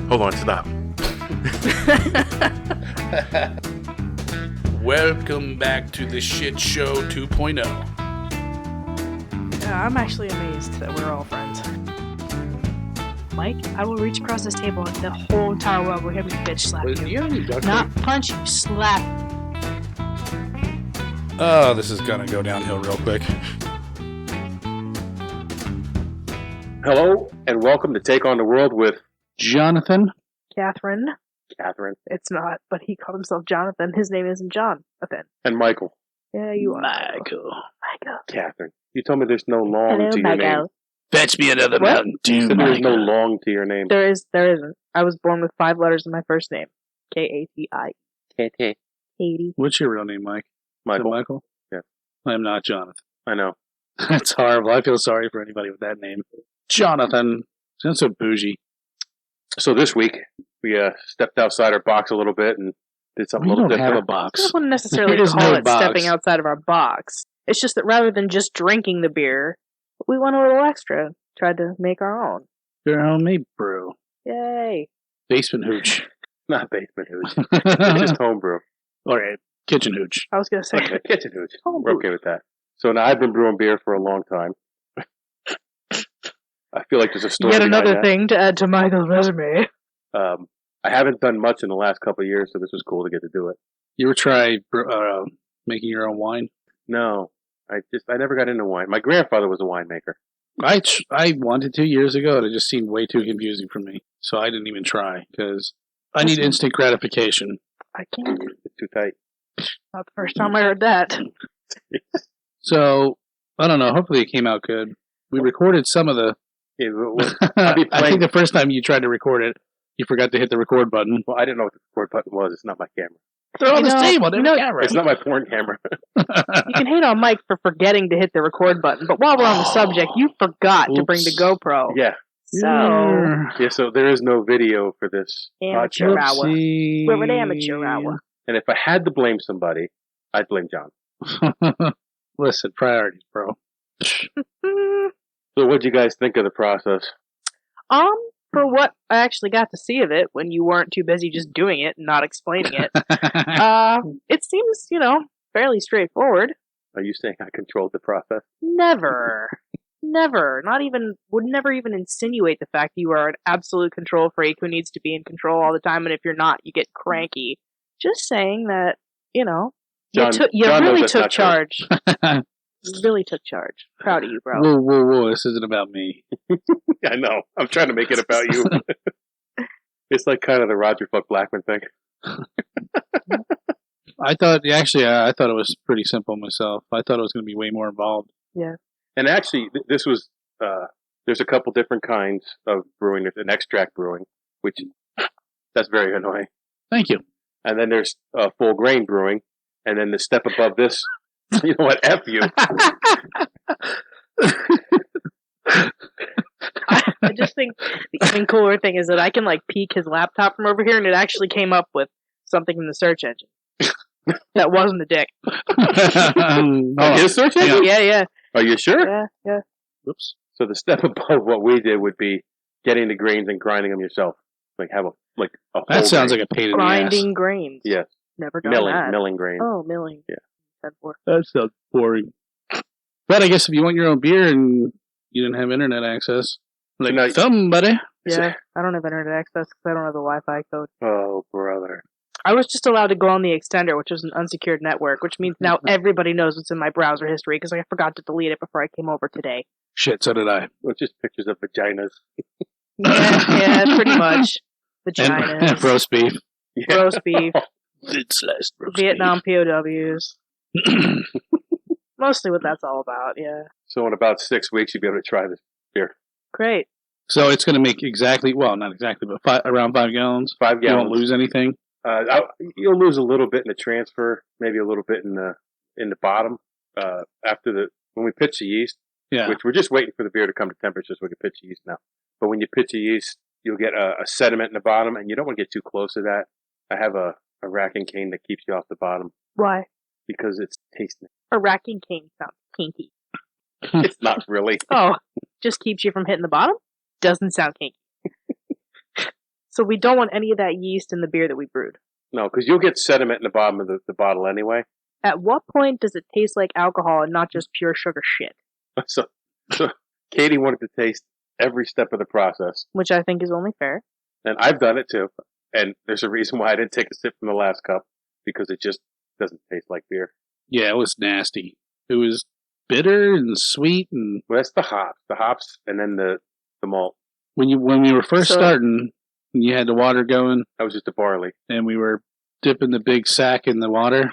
Hold on, stop. Welcome back to the Shit Show 2.0. Yeah, I'm actually amazed that we're all friends. Mike, I will reach across this table and the whole entire world will hear me bitch slap you. Not punch you, slap. Oh, this is gonna go downhill real quick. Hello, and welcome to Take on the World with Jonathan. Catherine. It's not, but he called himself Jonathan. His name isn't Jonathan. And Michael. Yeah, you are. Michael. Catherine. You told me there's no long to your name. Fetch me another What? Mountain Dew, You said there was no Michael. long to your name. There isn't. I was born with 5 letters in my first name. K-A-T-I. Katie. Katie. What's your real name, Mike? Michael. Michael? Yeah. I'm not Jonathan. I know. That's horrible. I feel sorry for anybody with that name. Jonathan. Sounds so bougie. So this week, we stepped outside our box a little bit and did something We a little don't different. have a box. I wouldn't necessarily There is call no it box. stepping outside of our box. It's just that rather than just drinking the beer, we went a little extra. Tried to make our own. Your homemade brew. Yay. Basement hooch. Not basement hooch. It's just homebrew. Okay, kitchen hooch. I was going to say. Okay, kitchen hooch. Homebrew. We're okay with that. So now I've been brewing beer for a long time. I feel like there's a story Yet behind another that. thing to add to Michael's resume. I haven't done much in the last couple of years, so this was cool to get to do it. You ever try making your own wine? No, I never got into wine. My grandfather was a winemaker. I wanted to years ago, and it just seemed way too confusing for me. So I didn't even try, because I need instant gratification. I can't. It's too tight. Not the first time I heard that. So, I don't know. Hopefully it came out good. We recorded some of the... Yeah, I'll be I playing. think the first time you tried to record it, you forgot to hit the record button. Well, I didn't know what the record button was. It's not my camera. They're on You this know- table. They're you know- camera. It's not my porn camera. You can hate on Mike for forgetting to hit the record button, but while we're on the subject, you forgot to bring the Oops. GoPro. Yeah. So, Yeah, so there is no video for this amateur podcast. hour. Whoopsie. We're at amateur hour. And if I had to blame somebody, I'd blame John. Listen, priorities, bro. So what'd you guys think of the process? For what I actually got to see of it when you weren't too busy just doing it and not explaining it, it seems, fairly straightforward. Are you saying I controlled the process? Never. Would never even insinuate the fact that you are an absolute control freak who needs to be in control all the time, and if you're not, you get cranky. Just saying that, you John really knows that's took not true. charge. You really took charge. Proud of you, bro. Whoa, this isn't about me. I know. I'm trying to make it about you. It's like kind of the Roger Fuck Blackman thing. I thought it was pretty simple myself. I thought it was going to be way more involved. Yeah. And actually, this was, there's a couple different kinds of brewing. There's an extract brewing, which, that's very annoying. Thank you. And then there's full grain brewing. And then the step above this, you know what, F you. I just think the even cooler thing is that I can peek his laptop from over here, and it actually came up with something in the search engine. That wasn't a dick. His search engine? Yeah. Are you sure? Yeah. Whoops. So the step above what we did would be getting the grains and grinding them yourself. Have a whole That sounds grain. like a pain in the ass. Grinding grains. Yes. Never done that. Milling grain. Oh, milling. Yeah. Said for. That sounds boring. But I guess if you want your own beer and you didn't have internet access, now- somebody. Yeah, I don't have internet access because I don't have the Wi-Fi code. Oh, brother. I was just allowed to go on the extender, which was an unsecured network, which means now everybody knows what's in my browser history because I forgot to delete it before I came over today. Shit, so did I. Well, just pictures of vaginas. Yeah, pretty much. And Vaginas, roast beef. Yeah. roast beef, Thin sliced roast Vietnam POWs. Mostly what that's all about, yeah. So in about 6 weeks, you'll be able to try this beer. Great. So it's going to make not exactly, but around 5 gallons. 5 You gallons. won't lose anything. You'll lose a little bit in the transfer, maybe a little bit in the bottom when we pitch the yeast. Yeah. Which we're just waiting for the beer to come to temperature so we can pitch the yeast now. But when you pitch the yeast, you'll get a sediment in the bottom, and you don't want to get too close to that. I have a racking cane that keeps you off the bottom Why? because it's tasty. A racking cane sounds kinky. It's not really. Oh, just keeps you from hitting the bottom? Doesn't sound kinky. So we don't want any of that yeast in the beer that we brewed. No, because you'll get sediment in the bottom of the bottle anyway. At what point does it taste like alcohol and not just pure sugar shit? So Katie wanted to taste every step of the process. Which I think is only fair. And I've done it too. And there's a reason why I didn't take a sip from the last cup. Because it just doesn't taste like beer. Yeah, it was nasty. It was bitter and sweet, and Well, that's the hops, and then the malt. when we were first starting, and you had the water going, That was just the barley. and we were dipping the big sack in the water,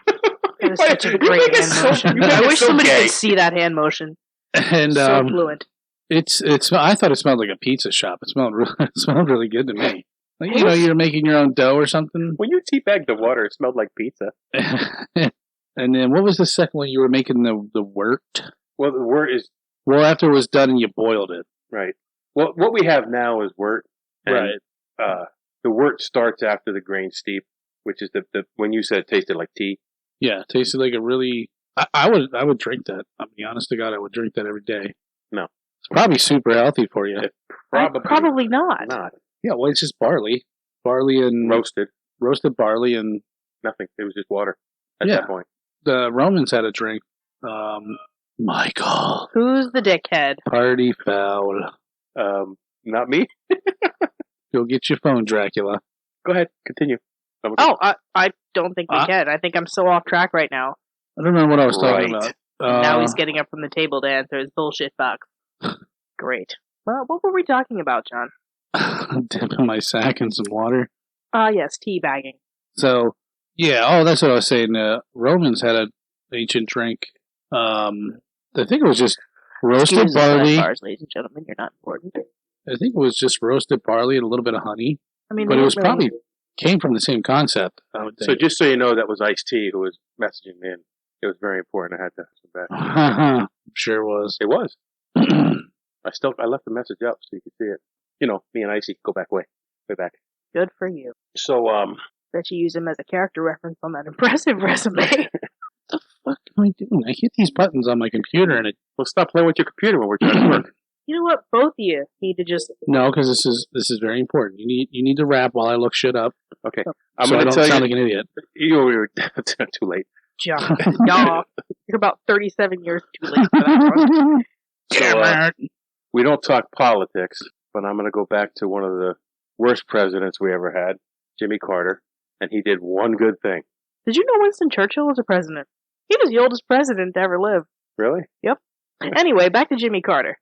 It was such a great hand motion. I wish somebody could see that hand motion. and So fluent. it's I thought it smelled like a pizza shop. It smelled really good to me. Like, you know, you're making your own dough or something. When you teabagged the water, it smelled like pizza. And then what was the second one? You were making the wort. Well, the wort is Well, after it was done and you boiled it. right. Well, what we have now is wort. And, the wort starts after the grain steep, which is the when you said it tasted like tea. Yeah, it tasted like a really. I would drink that. I'll be honest to God, I would drink that every day. No. It's probably super healthy for you. Probably not. Not Yeah, well, it's just barley and roasted barley, and nothing. It was just water at Yeah. that point. the Romans had a drink. Michael, Who's the dickhead? party foul. Not me. Go get your phone, Dracula. Go ahead, continue. Oh, I don't think we can. I think I'm so off track right now. I don't remember what I was talking Right. about. Now he's getting up from the table to answer his bullshit box. Great. Well, what were we talking about, John? dipping my sack in some water. Yes, teabagging. So, yeah, that's what I was saying. Romans had an ancient drink. I think it was just roasted Excuse us, barley. bars, ladies and gentlemen, you're not important. I think it was just roasted barley and a little bit of honey. I mean, But they it was don't really- probably came from the same concept, I would So think. just so you know, that was Ice T who was messaging me, and it was very important. I had to have some back. Sure was. It was. I left the message up so you could see it. You know, me and Icy go back way back. Good for you. So That you use him as a character reference on that impressive resume. The fuck am I doing? I hit these buttons on my computer and it. well, stop playing with your computer when we're trying to work. You know what? Both of you need to just. No, because this is very important. You need to rap while I look shit up. Okay, I'm so I going to don't tell sound you. like an idiot. You're too late. John. Y'all. You're about 37 years too late for that one. So, we don't talk politics, but I'm going to go back to one of the worst presidents we ever had, Jimmy Carter, and he did one good thing. Did you know Winston Churchill was a president? He was the oldest president to ever live. Really? Yep. Anyway, back to Jimmy Carter.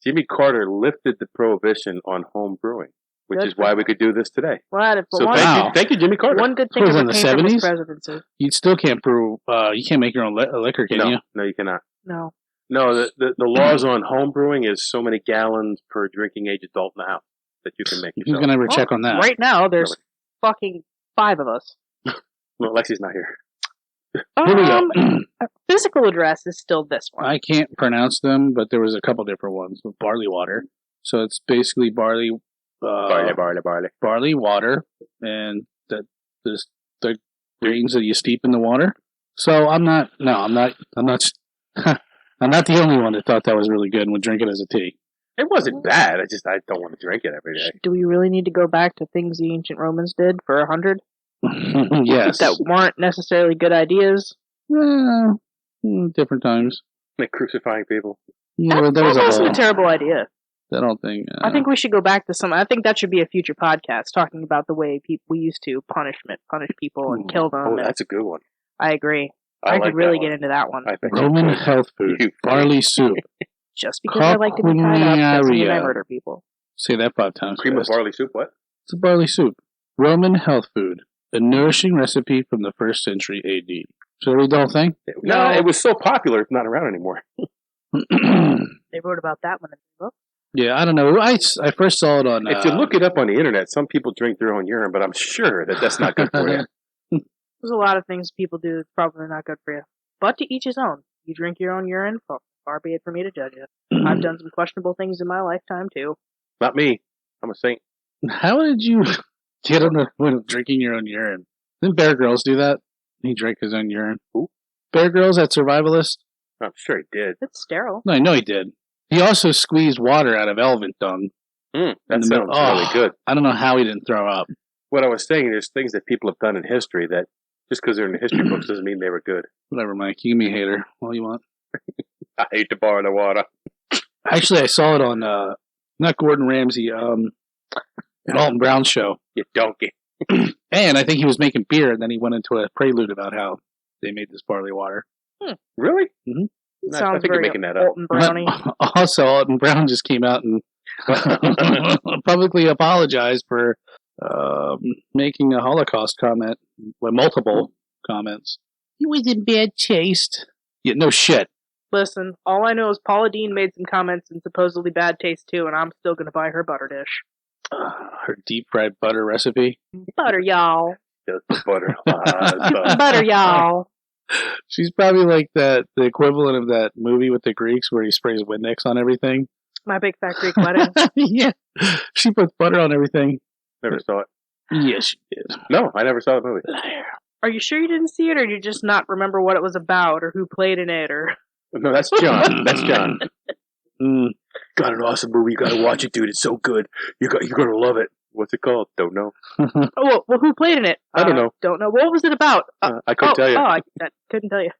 Jimmy Carter lifted the prohibition on home brewing, which Good is why for we could do this today. Well, if So one, Wow. thank you, Jimmy Carter. one good thing What was it, ever in the came from his 70s? presidency. You still can't brew. You can't make your own liquor, can you? No, you cannot. No. No, the laws on home brewing is so many gallons per drinking age adult in the house that you can make Who's yourself. gonna ever check on that? Right now, there's fucking 5 of us. Well, Lexi's not here. Here we go. Physical address is still this one. I can't pronounce them, but there was a couple different ones with barley water. So it's basically barley, barley water, and the grains that you steep in the water. So I'm not I'm not the only one that thought that was really good and would drink it as a tea. It wasn't bad. I don't want to drink it every day. Do we really need to go back to things the ancient Romans did for 100? Yes. That weren't necessarily good ideas? Different times. Like crucifying people. Yeah, but That was wasn't a a terrible idea. that whole thing. I think we should go back to some. I think that should be a future podcast talking about the way we used to punish people and kill them. Oh, and that's a good one. I agree. I like could that really one. get into that one. I bet you Roman could. health food, You- barley soup. Just because I like to be tied up doesn't mean I Coquinaria. murder people. Say that 5 times. Cream of fast. barley soup, what? It's a barley soup. Roman health food, a nourishing recipe from the 1st century AD. So read the whole thing. No, it was so popular it's not around anymore. They wrote about that one in the book. Yeah, I don't know. I first saw it on. If you look it up on the internet, some people drink their own urine, but I'm sure that that's not good for you. There's a lot of things people do that's probably not good for you. But to each his own. You drink your own urine, far be it for me to judge you. I've done some questionable things in my lifetime, too. Not me. I'm a saint. How did you get on the point of drinking your own urine? Didn't Bear Grylls do that? He drank his own urine. Who? Bear Grylls, that survivalist? I'm sure he did. It's sterile. No, I know he did. He also squeezed water out of elephant dung. That sounds really good. I don't know how he didn't throw up. What I was saying, there's things that people have done in history that just because they're in the history books doesn't mean they were good. Whatever, Mike. You can be a hater. All you want. I hate to borrow the water. Actually, I saw it on, not Gordon Ramsay, an Alton Brown show. You donkey. And I think he was making beer, and then he went into a prelude about how they made this barley water. Really? Mm-hmm. Sounds I think you're very making that up. Alton Brownie. Also, Alton Brown just came out and publicly apologized for making a Holocaust comment, with multiple comments. He was in bad taste. Yeah, no shit. Listen, all I know is Paula Dean made some comments in supposedly bad taste too, and I'm still going to buy her butter dish. Her deep fried butter recipe. Butter, y'all. Just butter. Butter, y'all. She's probably like the equivalent of that movie with the Greeks where he sprays Windex on everything. My Big Fat Greek Wedding. Yeah. She puts butter on everything. Never saw it. Yes, she did. No, I never saw the movie. Are you sure you didn't see it, or do you just not remember what it was about, or who played in it, or... No, that's John. That's John. Got an awesome movie. You gotta watch it, dude. It's so good. You're gonna love it. What's it called? Don't know. Oh, well, who played in it? I don't know. Don't know. What was it about? I couldn't tell you. I couldn't tell you.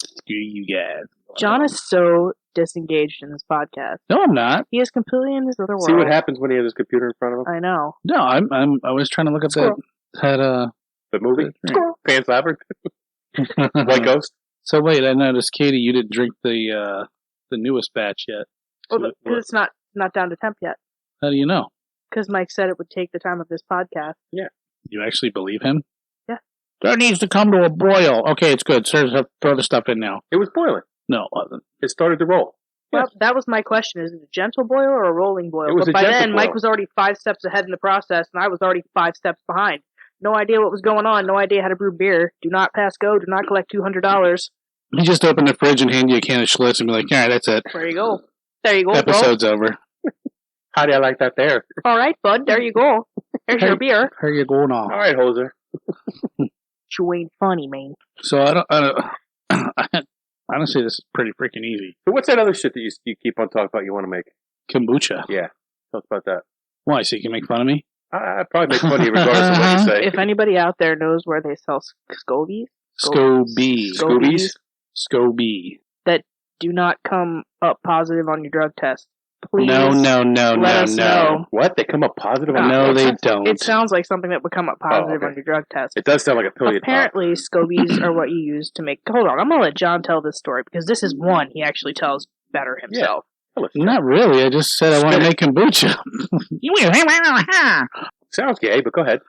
Screw you guys. John is so disengaged in this podcast. No, I'm not. He is completely in his other world. See what happens when he has his computer in front of him? I know. No, I was trying to look at that The movie? Squirrel. Pan's Labyrinth? White Ghost? So wait, I noticed, Katie, you didn't drink the newest batch yet. Oh, because it's not down to temp yet. How do you know? Because Mike said it would take the time of this podcast. Yeah. You actually believe him? Yeah. That needs to come to a boil. Okay, it's good. Sir, throw the stuff in now. It was boiling. No, it wasn't. It started to roll. Well, that was my question. Is it a gentle boil or a rolling boil? It was But a by gentle then, boil. Mike was already 5 steps ahead in the process, and I was already 5 steps behind. No idea what was going on. No idea how to brew beer. Do not pass go. Do not collect $200. You just open the fridge and hand you a can of Schlitz and be like, all right, that's it. There you go. There you go, Episode's over. How do you like that there? All right, bud. There you go. There's your beer. How are you going on? All right, Hoser. You ain't funny, man. So honestly, this is pretty freaking easy. So what's that other shit that you keep on talking about you want to make? Kombucha. Yeah. Tell us about that. Why? So you can make fun of me? I'd probably make fun of you regardless of what you say. If anybody out there knows where they sell Scobies, Scobies. Scobie. that do not come up positive on your drug test, please No. let us know. What? They come up positive on No, the they test? don't. It sounds like something that would come up positive okay. on your drug test. It does sound like a pill you pop. Apparently, Scobies are what you use to make... Hold on, I'm going to let John tell this story, because this is one he actually tells better himself. Not really. I just said I want to make kombucha. Sounds gay, but go ahead.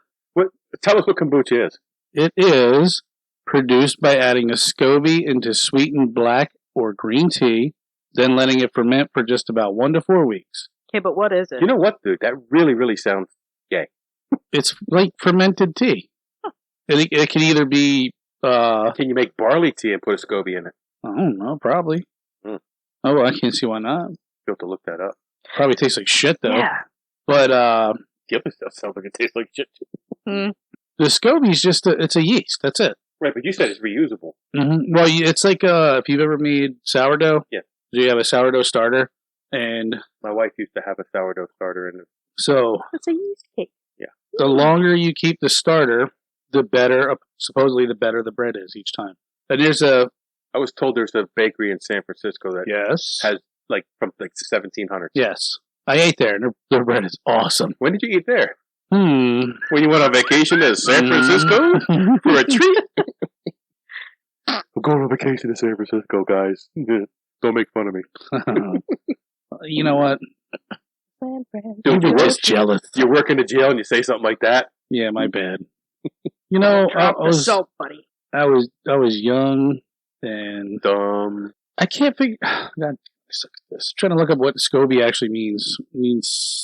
Tell us what kombucha is. It is produced by adding a SCOBY into sweetened black or green tea, then letting it ferment for just about 1 to 4 weeks. Okay, but what is it? You know what, dude? That really, really sounds gay. It's like fermented tea. It can either be... Can you make barley tea and put a SCOBY in it? I don't know, probably. Hmm. Oh, well, I can't see why not. You'll have to look that up. Probably tastes like shit, though. Yeah. But The other stuff sounds like it tastes like shit. the SCOBY's just it's a yeast. That's it. Right, but you said it's reusable. Mm-hmm. Well, it's like if you've ever made sourdough. Yeah. You have a sourdough starter, and My wife used to have a sourdough starter in it. so It's a yeast cake. the longer you keep the starter, the better. Supposedly, the better the bread is each time. And I was told there's a bakery in San Francisco that yes, has from the 1700s. yes. I ate there, and their bread is awesome. When did you eat there? Hmm. When you went on vacation to San Francisco for a treat? We're going on vacation to San Francisco, guys. Don't make fun of me. You know what? Dude, You're just jealous. You work in the jail and you say something like that? Yeah, my bad. You know, Drop the soap, buddy. I was young, and Dumb. I can't figure. God, I suck at this. Trying to look up what SCOBY actually means.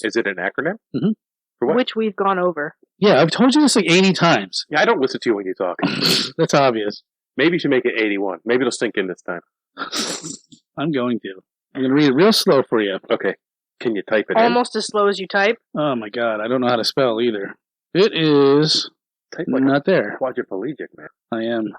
Is it an acronym? Mhm. For what? Which we've gone over. Yeah, I've told you this like 80 times. Yeah, I don't listen to you when you talk. That's obvious. Maybe you should make it 81. Maybe it'll sink in this time. I'm going to. I'm going to read it real slow for you. Okay. Can you type it in? Almost as slow as you type. Oh my god, I don't know how to spell either. It is Type like not there. a quadriplegic, man. I am.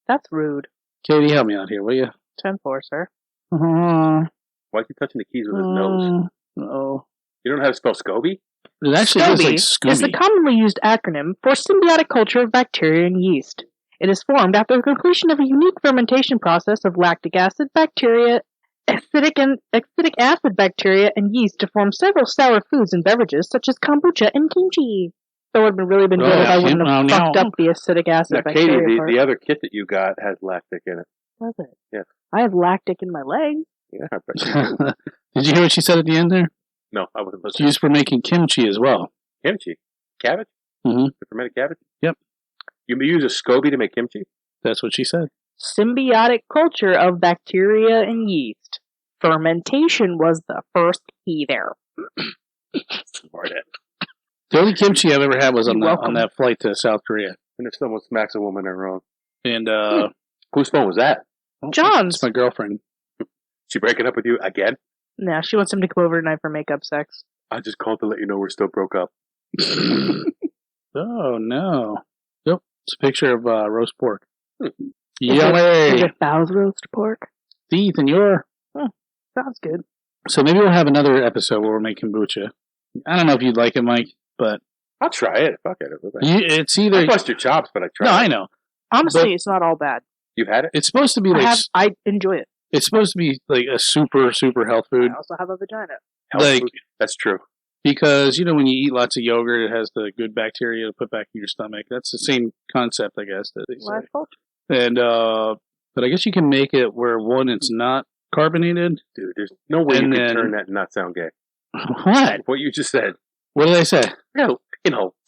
That's rude. Katie, help me out here, will you? 10-4, sir. Uh, Why is he touching the keys with his nose? Oh. You don't know how to spell SCOBY? It actually is like Scooby. is the commonly used acronym for symbiotic culture of bacteria and yeast. It is formed after the completion of a unique fermentation process of lactic acid bacteria, acetic acid bacteria, and yeast to form several sour foods and beverages such as kombucha and kimchi. That would have really been good if I wouldn't have fucked up the acidic acid bacteria. Katie, part. the other kit that you got has lactic in it. Does it? Yeah. I have lactic in my legs. Yeah, I bet you do. Did you hear what she said at the end there? No, I wasn't It's listening. used for making kimchi as well. Kimchi? Cabbage? Mm-hmm. Fermented cabbage? Yep. You use a SCOBY to make kimchi? That's what she said. Symbiotic culture of bacteria and yeast. Fermentation was the first key there. Smart ass. The only kimchi I've ever had was on You're welcome. that flight to South Korea. And if someone smacks a woman, they're wrong. And Whose phone was that? John's. It's my girlfriend. She breaking up with you again? Nah, she wants him to come over tonight for makeup sex. I just called to let you know we're still broke up. Oh no! Yep, it's a picture of roast pork. Is Yummy. it Bow's roast pork? Teeth and your. Sounds good. So maybe we'll have another episode where we'll make kombucha. I don't know if you'd like it, Mike, but I'll try it. Fuck it. it's either. I bust your chops, but I try No, it. I know. Honestly, But- it's not all bad. You've had it? It's supposed to be like I enjoy it. it's supposed to be like a super health food. I also have a vagina. Health Like food? That's true. because when you eat lots of yogurt, it has the good bacteria to put back in your stomach. That's the same concept, I guess. That they say. Life culture. And but I guess you can make it where one, it's not carbonated. Dude, there's no way And you can then- turn that and not sound gay. What? What you just said. What did I say? No,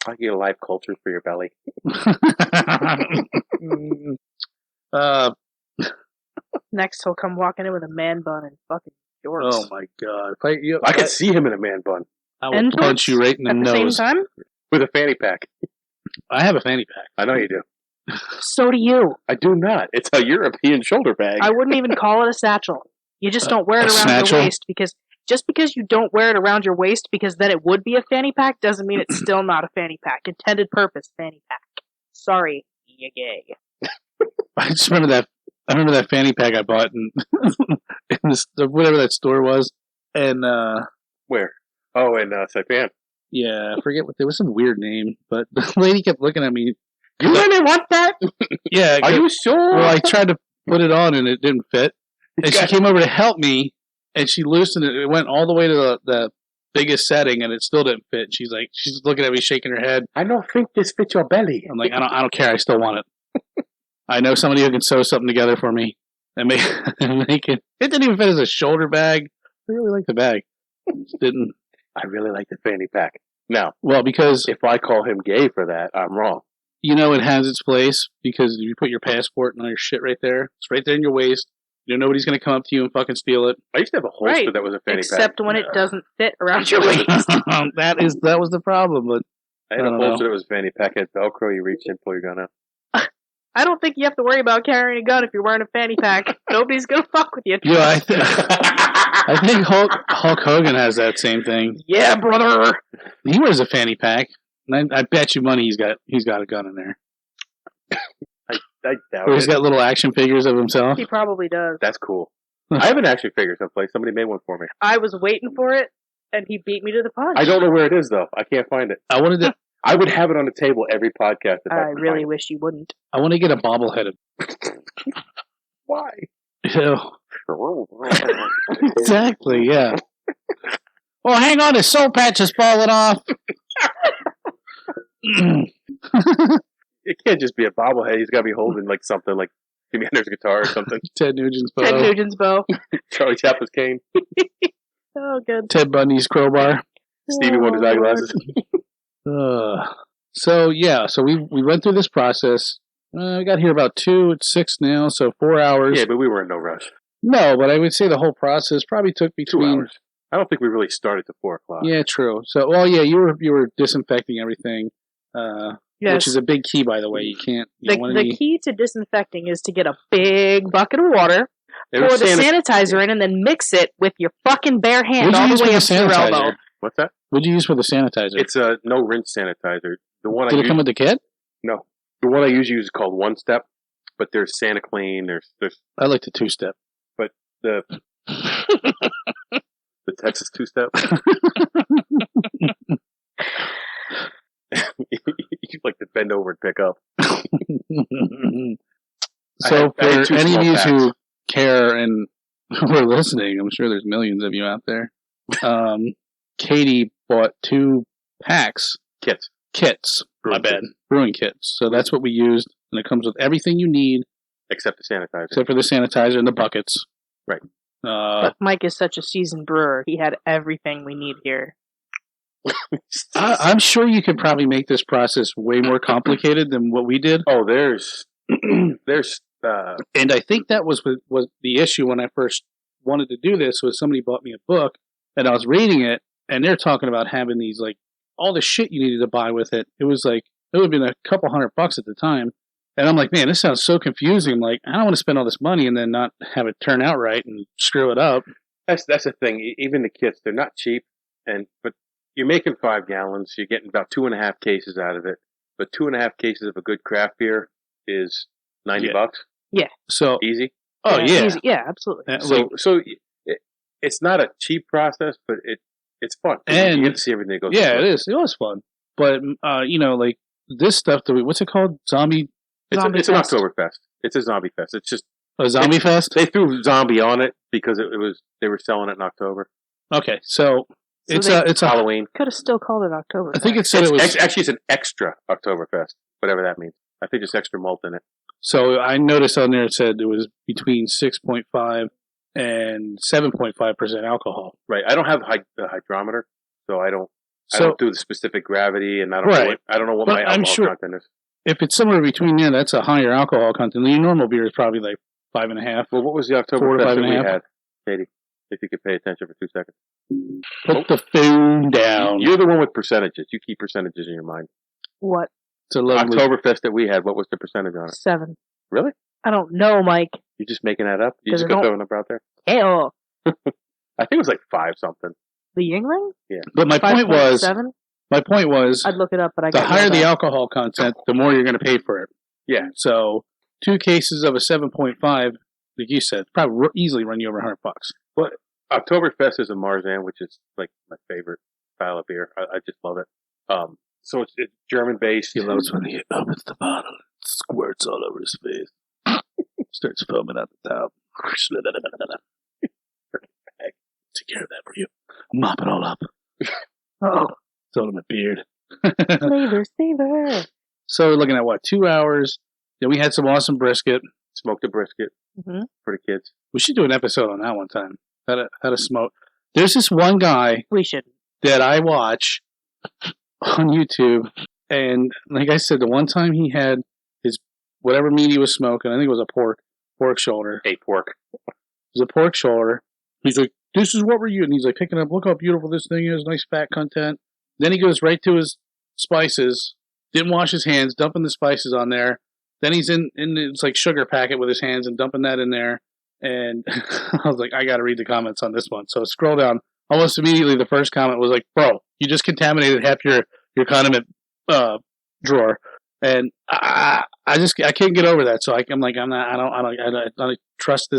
I get a life culture for your belly. Next, he'll come walking in with a man bun and fucking jorts. Oh my god! I could see him in a man bun I will And punch jorts you right in the at the nose. same time? with a fanny pack. I have a fanny pack. I know you do. So do you. I do not. It's a European shoulder bag. I wouldn't even call it a satchel. You just don't wear it a around snatchel? your waist because you don't wear it around your waist because then it would be a fanny pack doesn't mean it's still not a fanny pack. Intended purpose fanny pack. Sorry, you gay. I just remember that. I remember that fanny pack I bought in, whatever that store was, and Where? Oh, in Saipan. yeah, I forget what there was some weird name, but the lady kept looking at me. You really want that? Yeah, Are you sure? well, I tried to put it on and it didn't fit, and she came over to help me, and she loosened it. It went all the way to the biggest setting, and it still didn't fit. She's looking at me, shaking her head. I don't think this fits your belly. I'm like, I don't care. I still want it. I know somebody who can sew something together for me and make it. It didn't even fit as a shoulder bag. I really like the bag. Just didn't. I really like the fanny pack. Now, Well, because if I call him gay for that, I'm wrong. it has its place because you put your passport and all your shit right there. It's right there in your waist. Nobody's gonna come up to you and fucking steal it. I used to have a holster Right. that was a fanny pack. Except when it doesn't fit around your waist. that was the problem. But I had I a don't holster know. that was a fanny pack. It had Velcro. You reach in, pull your gun out. I don't think you have to worry about carrying a gun if you're wearing a fanny pack. Nobody's gonna fuck with you. yeah, I think Hulk Hogan has that same thing. Yeah, brother. He wears a fanny pack. And I bet you money he's got a gun in there. I doubt Or he's it. got little action figures of himself. He probably does. That's cool. I have an action figure someplace. Somebody made one for me. I was waiting for it, and he beat me to the punch. I don't know where it is, though. I can't find it. I wanted to. I would have it on the table every podcast if I I could really find wish you wouldn't. I want to get a bobblehead. it. Why? Ew. Exactly. Yeah. Well, hang on, his soul patch is falling off. It can't just be a bobblehead. He's got to be holding like something like Jimi Hendrix guitar or something. Ted Nugent's bow. Ted Nugent's bow. Charlie Chaplin's cane. Oh, good. Ted Bundy's crowbar. Stevie Wonder's Oh, eyeglasses. So we went through this process. We got here about 2. It's 6 now, so 4 hours. Yeah, but we were in no rush. No, but I would say the whole process probably took 2 between. hours. I don't think we really started to 4 o'clock. Yeah, true. So, well, yeah, you were disinfecting everything, Yes. which is a big key, by the way. You can't. The key to disinfecting is to get a big bucket of water, It pour was the sanit- sanitizer in, and then mix it with your fucking bare hand What'd you all use the for way the up to your elbow. sanitizer? What's that? What'd you use for the sanitizer? It's a no rinse sanitizer. The one Did I it use, come with the kit? no, the one I usually use is called One Step, but there's Santa Clean. There's I like the 2-step. the The Texas two-step. You like to bend over and pick up. So for any of you who care and who are listening, I'm sure there's millions of you out there. Katie bought 2 packs. Kits. My bad. Brewing kits. So that's what we used, and it comes with everything you need. Except the sanitizer. Except for the sanitizer and the buckets. Right. But Mike is such a seasoned brewer. He had everything we need here. I'm sure you could probably make this process way more complicated than what we did. Oh, there's and I think that was the issue when I first wanted to do this. Was somebody bought me a book, and I was reading it, and they're talking about having these, like, all the shit you needed to buy with it. It was like, it would have been a couple $100 at the time. And I'm like, man, this sounds so confusing. I'm like, I don't want to spend all this money and then not have it turn out right and screw it up. That's the thing. Even the kits, they're not cheap, but you're making 5 gallons. You're getting about 2.5 cases out of it. But 2.5 cases of a good craft beer is $90. Yeah. So easy. Oh yeah. Easy. Yeah, absolutely. So it's not a cheap process, but it's fun. And you get to see everything that goes. Yeah, it is. It was fun. But like this stuff what's it called? Zombie. It's an Oktoberfest. It's a zombie fest. It's just a zombie fest. They threw zombie on it because they were selling it in October. Okay, so it's Halloween. Could have still called it October. I think it said it was actually it's an extra Oktoberfest, whatever that means. I think there's extra malt in it. So I noticed on there it said it was between 6.5 and 7.5% alcohol. Right. I don't have the hydrometer, so I don't do the specific gravity, and I don't know what my alcohol content is. If it's somewhere between there, that's a higher alcohol content. The normal beer is probably like 5.5. Well, what was the Oktoberfest that we had, Katie? If you could pay attention for 2 seconds. Put the phone down. You're the one with percentages. You keep percentages in your mind. What? It's a lovely Oktoberfest that we had. What was the percentage on it? 7. Really? I don't know, Mike. You're just making that up? You just got throwing up out there? Hell. I think it was like 5 something. The Yingling? Yeah. But my point was... 7? My point was, I'd look it up, but I the higher the alcohol content, the more you're going to pay for it. Yeah. So 2 cases of a 7.5, like you said, probably easily run you over $100. But Oktoberfest is a Marzen, which is like my favorite style of beer. I just love it. So it's German based. He loves when he opens the bottle, squirts all over his face, starts foaming out the top. Take care of that for you. Mop it all up. Oh. Told him a beard. Flavor saver. So we're looking at 2 hours. Then we had some awesome brisket. Smoked a brisket for the kids. We should do an episode on that one time. How to smoke. There's this one guy we should that I watch on YouTube, and like I said, the one time he had his whatever meat he was smoking, I think it was a pork shoulder. A pork. It was a pork shoulder. He's like, "This is what we're using." He's like picking up. Look how beautiful this thing is. Nice fat content. Then he goes right to his spices. Didn't wash his hands. Dumping the spices on there. Then he's in it's like sugar packet with his hands and dumping that in there. And I was like, I got to read the comments on this one. So scroll down. Almost immediately, the first comment was like, "Bro, you just contaminated half your condiment drawer." And I can't get over that. So I don't trust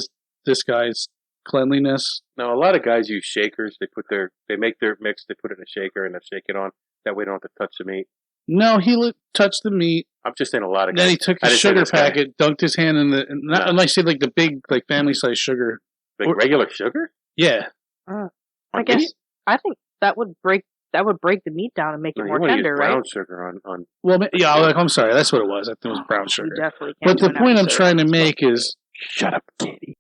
this guy's cleanliness. Now, a lot of guys use shakers. They make their mix. They put it in a shaker and they shake it on. That way, they don't have to touch the meat. No, he touched the meat. I'm just saying a lot of guys. Then he took the sugar packet, dunked his hand in unless he had like the big, like family size sugar. Like regular sugar? Yeah. I guess I think that would break the meat down and make it more tender, right? Brown sugar on. Well, yeah. I'm sorry. That's what it was. I think it was brown sugar. Definitely. But the point I'm trying to make is, shut up, Katie.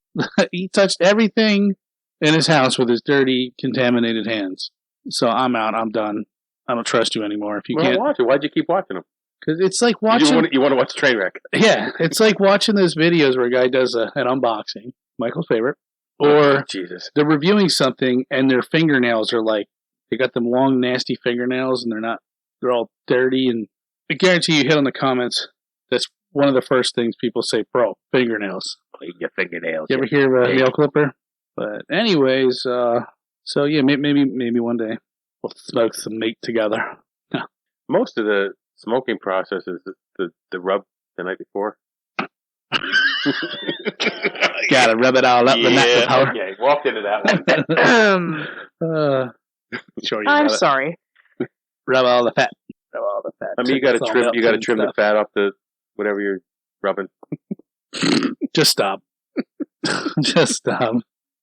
He touched everything in his house with his dirty, contaminated hands. So I'm out. I'm done. I don't trust you anymore. If you can't watch it, why'd you keep watching them? Because it's like watching. You want to watch Trainwreck? Yeah, it's like watching those videos where a guy does an unboxing, Michael's favorite, or Jesus, they're reviewing something and their fingernails are like they got them long, nasty fingernails and they're all dirty. And I guarantee you hit on the comments. That's one of the first things people say, "Bro, fingernails." Your fingernails. You ever hear of a nail clipper? But anyways, so yeah, maybe one day we'll smoke some meat together. Most of the smoking process is the rub the night before. Gotta rub it all up the night before. Okay, walked into that one. I'm sorry. Rub all the fat. I mean, you got to trim the fat off the whatever you're rubbing. Just stop. Just stop.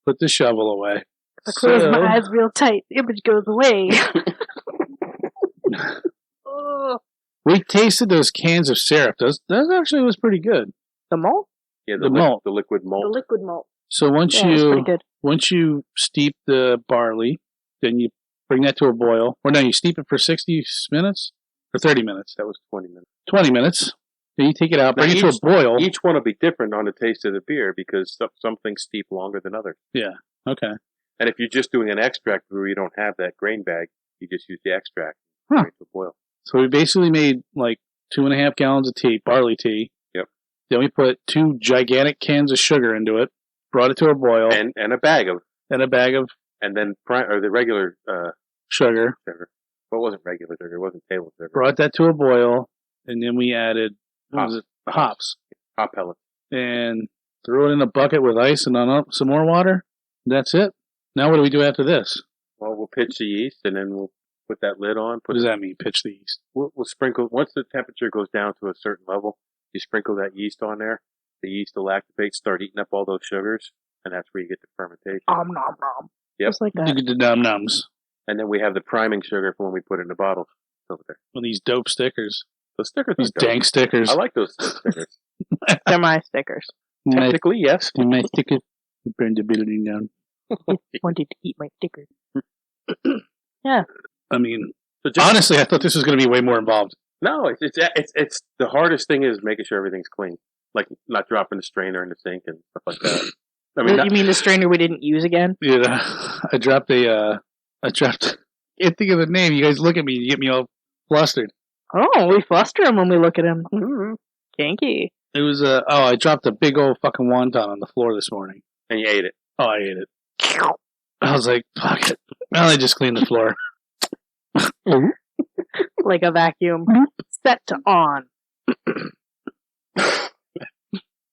Put the shovel away. I close my eyes real tight. The image goes away. We tasted those cans of syrup. That actually was pretty good. The malt? Yeah, the malt. The liquid malt. The liquid malt. So once you steep the barley, then you bring that to a boil. Or no, you steep it for 60 minutes? Or 30 minutes? That was 20 minutes. 20 minutes. Then you take it out, bring it to a boil. Each one will be different on the taste of the beer because some things steep longer than others. Yeah, okay. And if you're just doing an extract brew, you don't have that grain bag. You just use the extract to boil. So we basically made like 2.5 gallons of tea, barley tea. Yep. Then we put 2 gigantic cans of sugar into it, brought it to a boil. And a bag of. And then the regular sugar. Well, it wasn't regular sugar. It wasn't table sugar. Brought that to a boil, and then we added hops. Hop pellets. And threw it in a bucket with ice and some more water. That's it. Now what do we do after this? Well, we'll pitch the yeast, and then we'll put that lid on. What does that mean, pitch the yeast? We'll sprinkle. Once the temperature goes down to a certain level, you sprinkle that yeast on there. The yeast will activate, start eating up all those sugars, and that's where you get the fermentation. Nom nom. Yep. Just like that. You get the nums. And then we have the priming sugar for when we put it in the bottles over there. Well, these dope stickers. Those stickers. These dank stickers. I like those stickers. They're my stickers. Technically, yes. They're my stickers. You burned the building down. Wanted to eat my stickers. Yeah. I mean, honestly, I thought this was going to be way more involved. No, it's the hardest thing is making sure everything's clean, like not dropping the strainer in the sink and stuff like that. I mean, you mean the strainer we didn't use again? Yeah, I can't think of the name. You guys look at me, you get me all flustered. Oh, we fluster him when we look at him. Mm-hmm. Kinky. It was I dropped a big old fucking wonton on the floor this morning. And you ate it. Oh, I ate it. I was like, fuck it. Well, I just cleaned the floor. Like a vacuum. Set to on.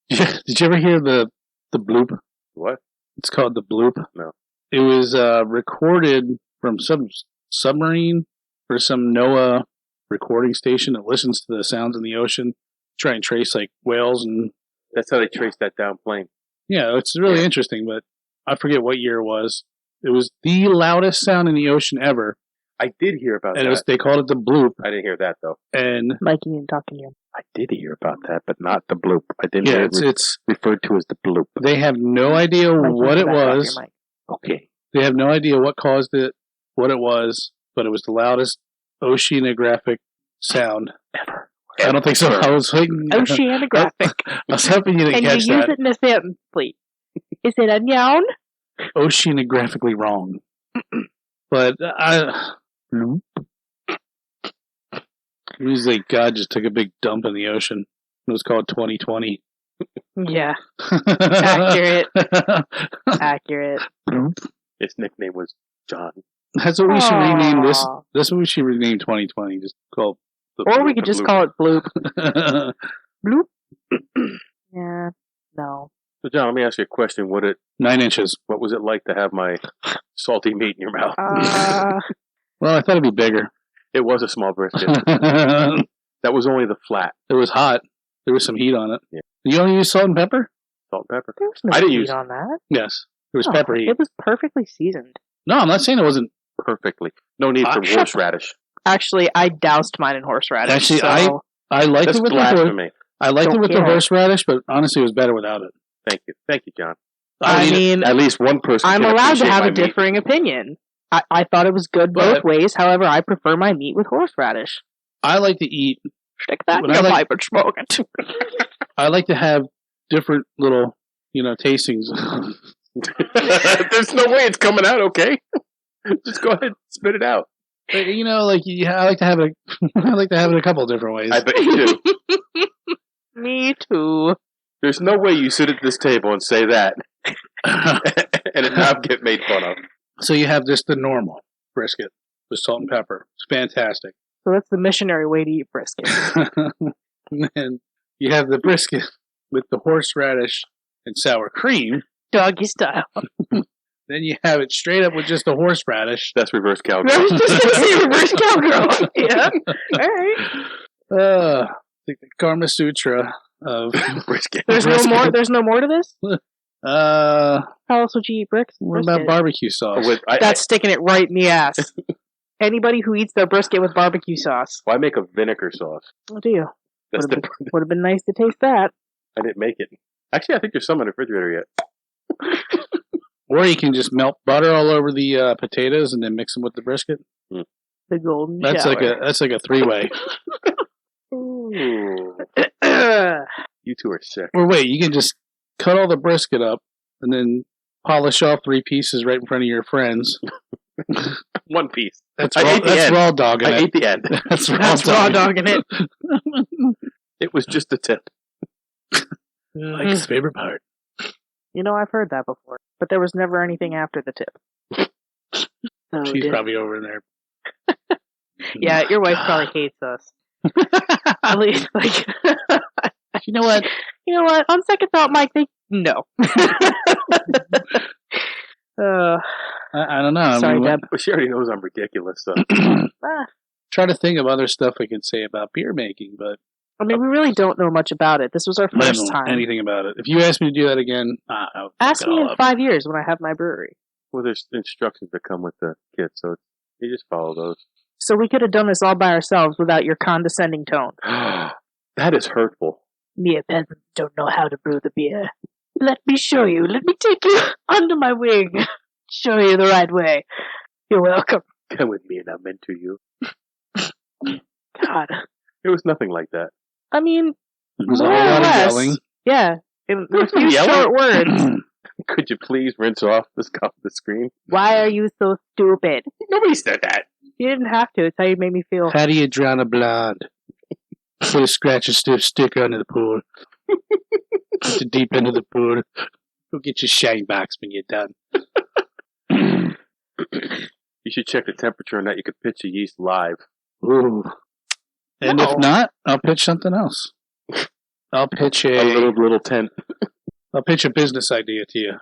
Did you ever hear the bloop? What? It's called the bloop. No. It was recorded from some submarine or some NOAA recording station that listens to the sounds in the ocean, try and trace like whales and. That's how they trace that down plane. Yeah, it's really interesting, but I forget what year it was. It was the loudest sound in the ocean ever. I did hear about that. And they called it the bloop. I didn't hear that though. And Mikey and talking to you. I did hear about that, but not the bloop. I didn't hear it's referred to as the bloop. They have no idea what it was. Okay. They have no idea what caused it, what it was, but it was the loudest oceanographic sound ever. I don't think so. I was waiting. Oceanographic. I was hoping you didn't catch that. Can you use it in a sentence, please? Is it a noun? Oceanographically wrong. But it was like God just took a big dump in the ocean. It was called 2020. Yeah. Accurate. Accurate. His nickname was John. That's what we should rename this. That's what we should rename 2020. Just call it or we could just call it Bloop. Bloop? Yeah. No. So John, let me ask you a question. 9 inches. What was it like to have my salty meat in your mouth? Well, I thought it'd be bigger. It was a small brisket. That was only the flat. It was hot. There was some heat on it. Yeah. You only use salt and pepper? Salt and pepper. There was no heat on that. Yes. There was pepper heat. It was perfectly seasoned. No, I'm not saying it wasn't perfectly. No need for horseradish. Actually, I doused mine in horseradish. Actually, I liked it with blasphemy. I liked it with the horseradish, but honestly, it was better without it. Thank you, John. I mean, at least one person. I'm allowed to have a differing opinion. I thought it was good both ways. However, I prefer my meat with horseradish. I like to eat. Stick that in your pipe and smoke it. I like to have different little, tastings. There's no way it's coming out okay. Just go ahead and spit it out. I like to have it. I like to have it a couple of different ways. I bet you do. Me too. There's no way you sit at this table and say that and it not get made fun of. So you have the normal brisket with salt and pepper. It's fantastic. So that's the missionary way to eat brisket. And then you have the brisket with the horseradish and sour cream. Doggy style. Then you have it straight up with just a horseradish. That's reverse cowgirl. I was just going to say reverse cowgirl. Yeah. All right. Like the Karma Sutra of brisket. There's no more. There's no more to this. How else would you eat brisket? What about barbecue sauce? That's sticking it right in the ass. Anybody who eats their brisket with barbecue sauce. Why make a vinegar sauce? Oh, do you? Would have been nice to taste that. I didn't make it. Actually, I think there's some in the refrigerator yet. Or you can just melt butter all over the potatoes and then mix them with the brisket. The golden That's shower. like a 3-way. You two are sick. Or wait, you can just cut all the brisket up and then polish off 3 pieces right in front of your friends. 1 piece. That's raw dogging it. I ate the end. That's raw dogging it. It was just the tip. Like his favorite part. You know, I've heard that before, but there was never anything after the tip. She's probably over there. Yeah, your wife probably hates us. At least, like, you know what? You know what? On second thought, Mike, no. I don't know. Sorry, Deb. Well, she already knows I'm ridiculous, so. Try to think of other stuff we could say about beer making, but I mean, we really don't know much about it. This was our first time. Anything about it. If you ask me to do that again, ask me in 5 years when I have my brewery. Well, there's instructions that come with the kit, so you just follow those. So we could have done this all by ourselves without your condescending tone. That is hurtful. Mere peasants don't know how to brew the beer. Let me show you. Let me take you under my wing. Show you the right way. You're welcome. Come with me and I'll mentor you. God. It was nothing like that. I mean, it was a lot of yelling. Yeah. In a few short words. Could you please rinse off this off the screen? Why are you so stupid? Nobody said that. You didn't have to. It's how you made me feel. How do you drown a blonde? Put a scratch and stiff sticker under the pool. At the deep end of the pool. Go get your shine box when you're done. You should check the temperature on that. You could pitch a yeast live. Ooh. And if not, I'll pitch something else. I'll pitch a little tent. I'll pitch a business idea to you.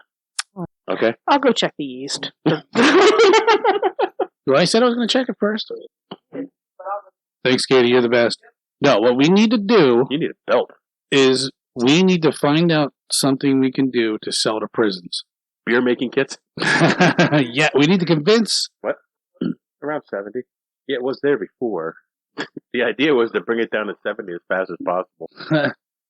Okay. I'll go check the yeast. Well, I said I was going to check it first. Thanks, Katie. You're the best. No, what we need to do... You need a belt. ...is we need to find out something we can do to sell to prisons. Beer making kits? Yeah, we need to convince... What? Around 70. Yeah, it was there before. The idea was to bring it down to 70 as fast as possible.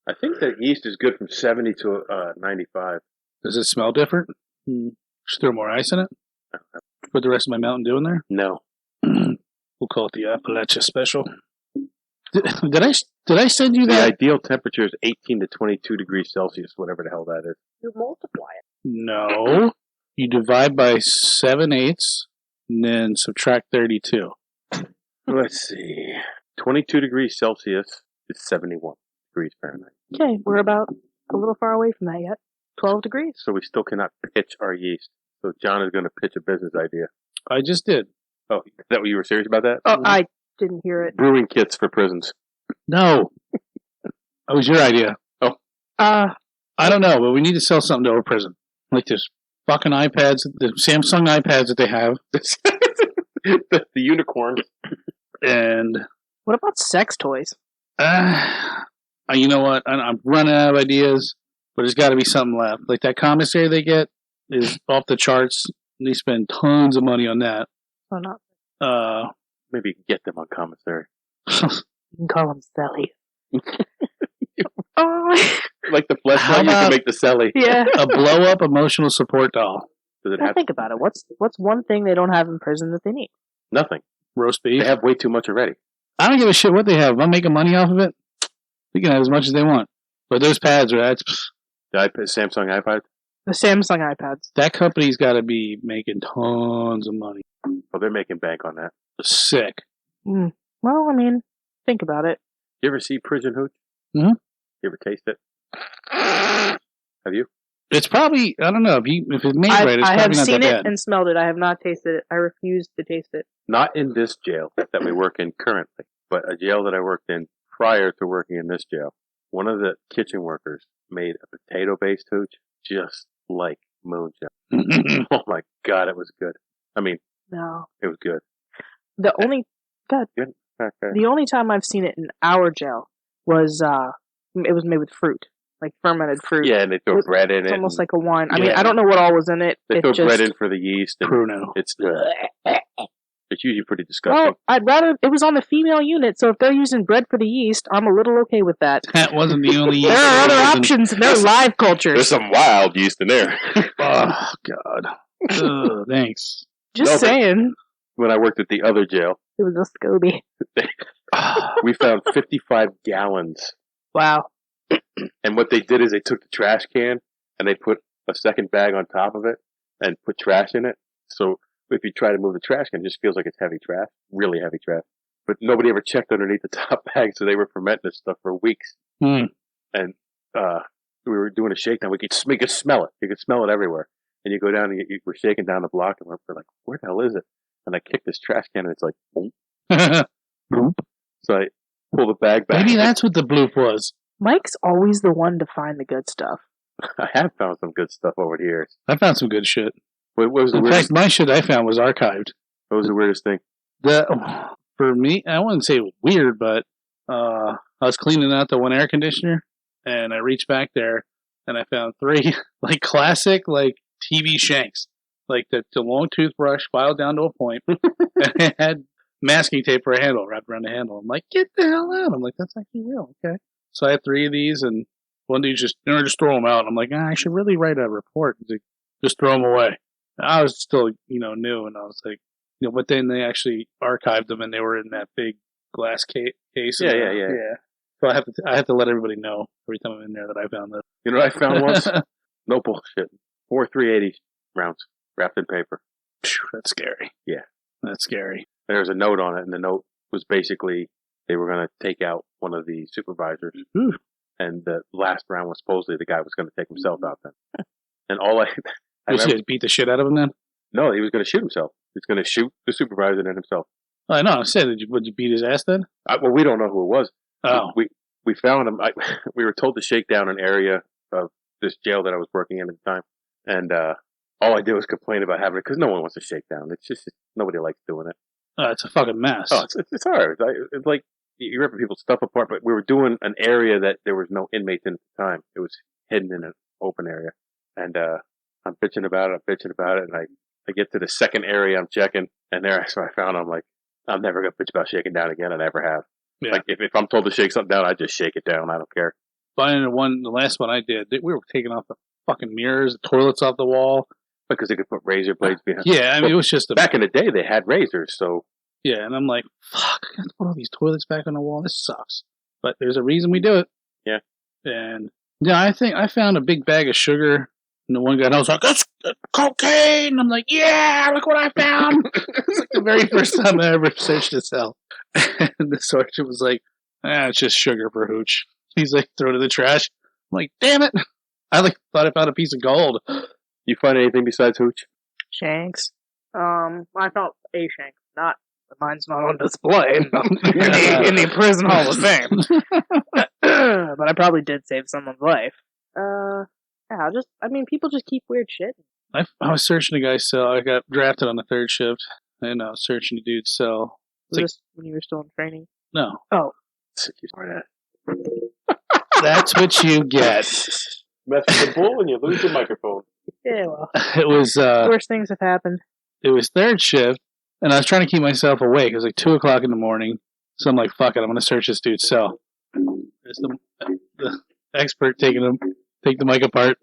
I think that yeast is good from 70 to 95. Does it smell different? Should throw more ice in it? Put the rest of my Mountain Dew in there? No. We'll call it the Appalachia Special. Did I send you that? The ideal temperature is 18 to 22 degrees Celsius, whatever the hell that is. You multiply it. No. You divide by 7/8 and then subtract 32. Let's see. 22 degrees Celsius is 71 degrees Fahrenheit. Okay, we're about a little far away from that yet. 12 degrees. So we still cannot pitch our yeast. So John is going to pitch a business idea. I just did. Oh, is that what you were serious about that? Oh, I didn't hear it. Brewing kits for prisons. No. That was your idea. Oh. I don't know, but we need to sell something to a prison. Like this fucking iPads, the Samsung iPads that they have. the unicorn. And what about sex toys? You know what? I'm running out of ideas, but there's got to be something left. Like that commissary they get is off the charts. And they spend tons of money on that. Oh, not. Maybe you can get them on commissary. You can call them Sally. Oh. Like the fleshlight, you can make the Sally. Yeah. A blow-up emotional support doll. Does it well, have? Think about it. What's one thing they don't have in prison that they need? Nothing. Roast beef. They have way too much already. I don't give a shit what they have. If I'm making money off of it, they can have as much as they want. But those pads are the Samsung iPad? The Samsung iPads. That company's got to be making tons of money. Well, they're making bank on that. Sick. Well, I mean, think about it. You ever see Prison Hooch? Mm-hmm. You ever taste it? Have you? It's probably, I don't know, if it's made right, it's probably not that bad. I have seen it and smelled it. I have not tasted it. I refuse to taste it. Not in this jail that we work in currently, but a jail that I worked in prior to working in this jail. one of the kitchen workers made a potato-based hooch just like moonshine. Oh my God, it was good. I mean, no, it was good. The only time I've seen it in our gel was it was made with fruit, like fermented fruit. Yeah, and they throw bread in it. It's almost like a wine. I mean, I don't know what all was in it. They throw bread in for the yeast. And Pruno. It's usually pretty disgusting. Well, I'd rather it was on the female unit, so if they're using bread for the yeast, I'm a little okay with that. That wasn't the only yeast. There are other options, and they're live cultures. There's some wild yeast in there. Oh, God. Thanks. Just saying. When I worked at the other jail, it was a SCOBY. We found 55 gallons. Wow. And what they did is they took the trash can and they put a second bag on top of it and put trash in it. So if you try to move the trash can, it just feels like it's heavy trash, really heavy trash. But nobody ever checked underneath the top bag, so they were fermenting this stuff for weeks. And we were doing a shakedown. We could smell it. You could smell it everywhere. And you go down and we're shaking down the block, and we're like, where the hell is it? And I kick this trash can, and it's like, boom. Boop. So I pull the bag back. Maybe that's what the bloop was. Mike's always the one to find the good stuff. I have found some good stuff over the years. I found some good shit. What was the In weirdest? fact, my shit I found was archived. What was the weirdest thing? For me, I wouldn't say it was weird, but I was cleaning out the one air conditioner, and I reached back there, and I found 3 like classic like TV shanks, like the long toothbrush filed down to a point, and it had masking tape for a handle wrapped around the handle. I'm like, get the hell out! I'm like, that's actually real, okay. So I had 3 of these, and one dude just throw them out. I'm like, I should really write a report. He's like, just throw them away. I was still, new, and I was like, but then they actually archived them, and they were in that big glass case. Yeah. So I have to let everybody know every time I'm in there that I found this. You know what I found once? No bullshit. 4 380 rounds wrapped in paper. That's scary. Yeah. That's scary. There was a note on it, and the note was basically they were going to take out one of the supervisors. Ooh. And the last round was supposedly the guy was going to take himself out then. And all I was he beat the shit out of him then? No, he was going to shoot himself. He was going to shoot the supervisor and then himself. Oh, I know. I said, would you beat his ass then? Well, we don't know who it was. Oh. We found him. We were told to shake down an area of this jail that I was working in at the time. And all I did was complain about having it because no one wants to shake down. It's just, nobody likes doing it. Oh, it's a fucking mess. Oh, it's hard. It's like you're ripping people's stuff apart, but we were doing an area that there was no inmates in at the time. It was hidden in an open area. And I'm bitching about it, and I get to the second area I'm checking, and that's where I found I'm like, I'm never going to bitch about shaking down again. I never have. Yeah. Like, if I'm told to shake something down, I just shake it down. I don't care. Finding the last one I did, we were taking off the fucking mirrors, the toilets off the wall. Because they could put razor blades behind. Yeah, I mean, it was just back in the day, they had razors, so. Yeah, and I'm like, fuck, I got to put all these toilets back on the wall. This sucks. But there's a reason we do it. Yeah. And, I think I found a big bag of sugar. And the one guy, I was like, that's cocaine. I'm like, yeah, look what I found. It's like the very first time I ever searched a cell. And the sergeant was like, it's just sugar for hooch. He's like, throw it in the trash. I'm like, damn it. I thought I found a piece of gold. You find anything besides hooch? Shanks. I found a shank. Mine's not on display in the prison hall of fame. But I probably did save someone's life. People just keep weird shit. I was searching a guy's cell. I got drafted on the 3rd shift, and I was searching a dude's cell. Was this when you were still in training? No. Oh. That's what you get. Mess with the bull and you lose your microphone. Yeah, well. It was... worse things have happened. It was 3rd shift, and I was trying to keep myself awake. It was like 2 o'clock in the morning, so I'm like, fuck it, I'm going to search this dude's cell. There's the expert take the mic apart.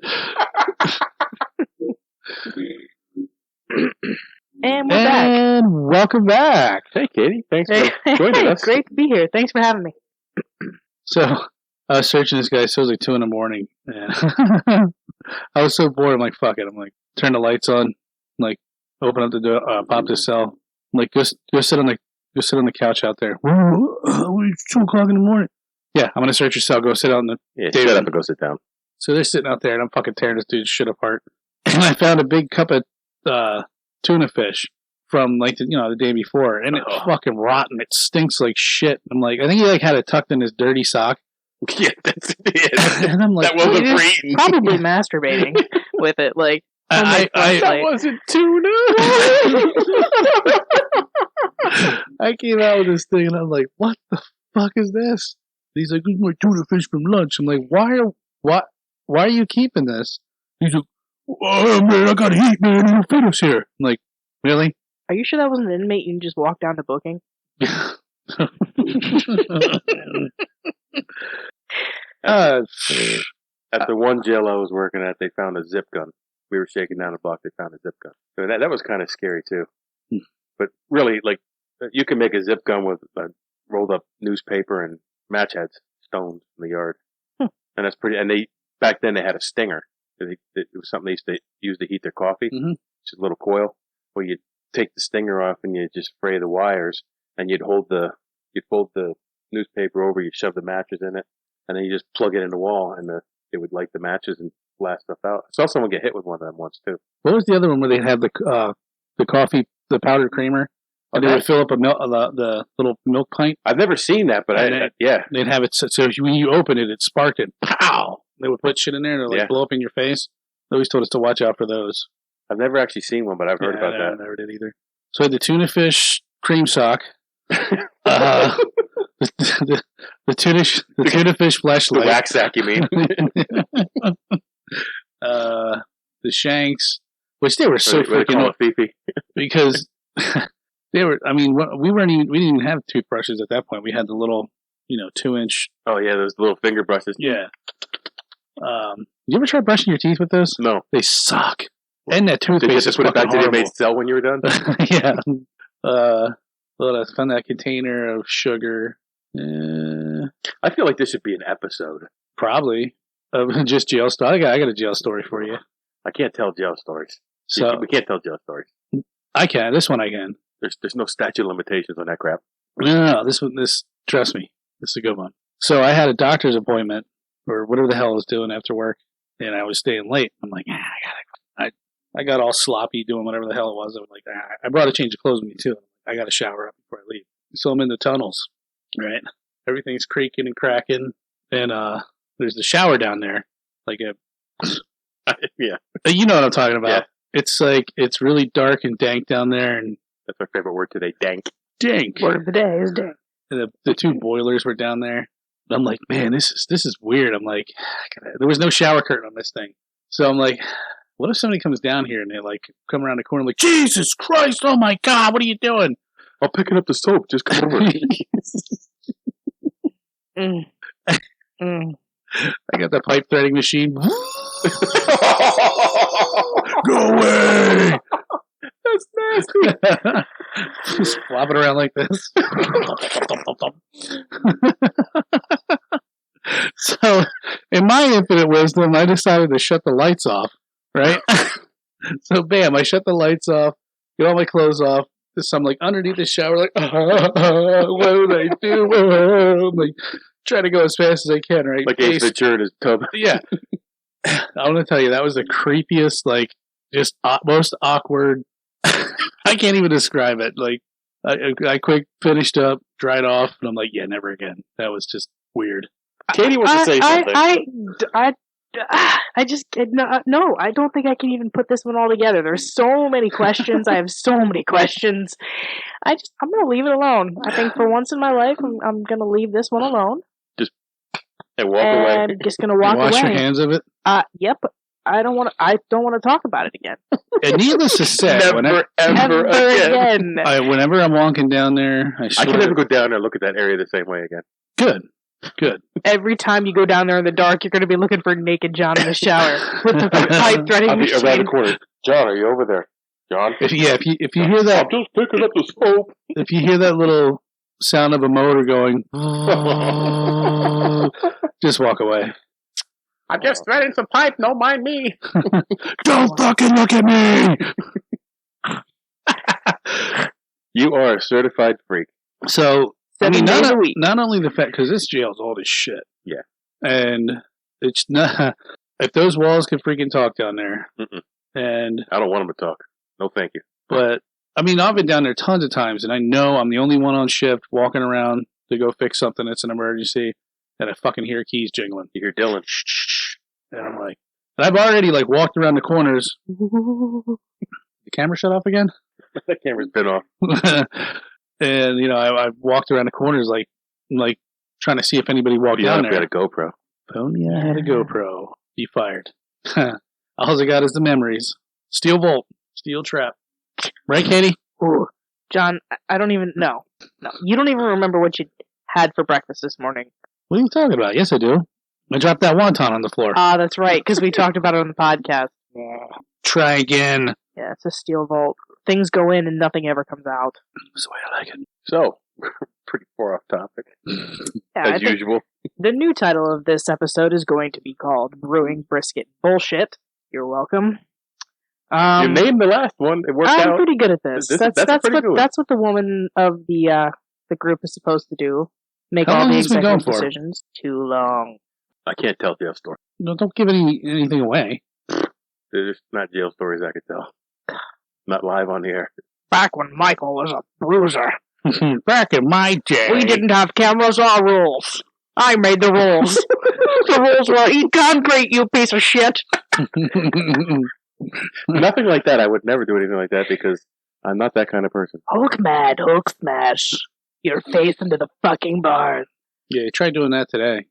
And we're back. And welcome back. Hey, Katie. Thanks for joining us. Great to be here. Thanks for having me. So, I was searching this guy, so it was like 2 in the morning. And I was so bored, I'm like, fuck it. I'm like, turn the lights on, like, open up the door, pop the cell. I'm like, go sit on the couch out there. It's 2 o'clock in the morning. Yeah, I'm going to search your cell. Go sit out in the... Yeah, shut up and go sit down. So they're sitting out there, and I'm fucking tearing this dude's shit apart. And I found a big cup of tuna fish from, like, the day before. And it's fucking rotten. It stinks like shit. I'm like, I think he, had it tucked in his dirty sock. Yeah, that's it. And I'm like, that wasn't free. Probably masturbating with it. Like, that wasn't tuna. I came out with this thing, and I'm like, what the fuck is this? He's like, this is my tuna fish from lunch. I'm like, why are you keeping this? He's like, oh man, I gotta eat, man. I'm feed us here. I'm like, really? Are you sure that wasn't an inmate you can just walk down to booking? At the one jail I was working at, they found a zip gun. We were shaking down the block, they found a zip gun. So that was kind of scary too. But really, like, you can make a zip gun with a rolled up newspaper and match heads, stones in the yard. And that's pretty, and back then they had a stinger. It was something they used to use to heat their coffee. Just a little coil where you'd take the stinger off and you just fray the wires, and you'd fold the newspaper over, you'd shove the matches in it, and then you just plug it in the wall, and it would light the matches and blast stuff out. I saw someone get hit with one of them once too. What was the other one where they had the coffee, the powdered creamer, and they would fill up the little milk pint? I've never seen that, but they'd have it so when you open it, it sparked it. Pow! They would put shit in there and it'd blow up in your face. They always told us to watch out for those. I've never actually seen one, but I've heard about that. I never did either. So I had the tuna fish cream sock, the tuna fish flashlight, the wax sack, you mean? The shanks, which they were so freaking fifi because they were. I mean, we didn't even have toothbrushes at that point. We had the little, 2-inch. Oh yeah, those little finger brushes. Yeah. You ever try brushing your teeth with those? No, they suck. And that toothpaste. Did you just put it back to the inmate's cell when you were done? Yeah. Well, I found that container of sugar. I feel like this should be an episode. Probably of just jail story. I got a jail story for you. I can't tell jail stories. So we can't tell jail stories. I can. This one I can. There's no statute of limitations on that crap. No. This trust me, this is a good one. So I had a doctor's appointment or whatever the hell I was doing after work, and I was staying late. I'm like, I got all sloppy doing whatever the hell it was. I was like, I brought a change of clothes with me too. I got to shower up before I leave. So I'm in the tunnels, right? Everything's creaking and cracking, and there's the shower down there, like yeah. You know what I'm talking about. Yeah. It's really dark and dank down there, and that's my favorite word today, dank. Dank. Word of the day is dank. And the two boilers were down there. And I'm like, man, this is weird. I'm like, there was no shower curtain on this thing, so I'm like, what if somebody comes down here and they like come around the corner? I'm like, Jesus Christ! Oh my God! What are you doing? I'm picking up the soap. Just come over. I got the pipe threading machine. Go away! That's nasty. Just flopping around like this. So, in my infinite wisdom, I decided to shut the lights off. Right? So, bam! I shut the lights off, get all my clothes off. So I'm like underneath the shower, like, what did I do? I'm like trying to go as fast as I can, right? Like Ace Ventura in his tub. Yeah. I want to tell you, that was the creepiest, like, just most awkward. I can't even describe it. Like, I quick finished up, dried off, and I'm like, yeah, never again. That was just weird. Katie wants to say something. I just no. I don't think I can even put this one all together. There's so many questions. I have so many questions. I'm gonna leave it alone. I think for once in my life, I'm gonna leave this one alone. Just walk away. I'm just gonna walk away. Wash your hands of it. Yep. I don't want to talk about it again. And needless to say, never again. Whenever I'm walking down there, I can never go down there and look at that area the same way again. Good. Every time you go down there in the dark, you're going to be looking for naked John in the shower with the pipe threading machine. Around the corner. John, are you over there? John? If you hear that, I'm just picking up the soap. If you hear that little sound of a motor going, just walk away. I'm just threading some pipe. Don't mind me. Don't fucking look at me. You are a certified freak. So. 7 days a week. Not only the fact, because this jail's old as shit. Yeah. And it's not, if those walls can freaking talk down there. And I don't want them to talk. No, thank you. But, I mean, I've been down there tons of times, and I know I'm the only one on shift walking around to go fix something that's an emergency. and I fucking hear keys jingling. You hear Dylan. And I'm like, and I've already like walked around the corners. The camera shut off again? The camera's been off. And, you know, I walked around the corners like trying to see if anybody walked down there. You had a GoPro. If only I had a GoPro. Be fired. All I got is the memories. Steel bolt. Steel trap. Right, Katie? Ooh. John, I don't even know. No, you don't even remember what you had for breakfast this morning. What are you talking about? Yes, I do. I dropped that wonton on the floor. That's right, because we talked about it on the podcast. Yeah. Try again. Yeah, it's a steel vault. Things go in and nothing ever comes out. That's the way I like it. So, pretty far off topic. As usual. The new title of this episode is going to be called Brewing Brisket Bullshit. You're welcome. You named the last one. It worked out. I'm pretty good at this. That's what the woman of the group is supposed to do. Make all the executive decisions. Too long. I can't tell jail story. No, don't give anything away. There's not jail stories I could tell. Not live on the air. Back when Michael was a bruiser. Back in my day. We didn't have cameras or rules. I made the rules. The rules were eat concrete, you piece of shit. Nothing like that. I would never do anything like that because I'm not that kind of person. Hulk mad, Hulk smash. Your face into the fucking barn. Yeah, you tried doing that today.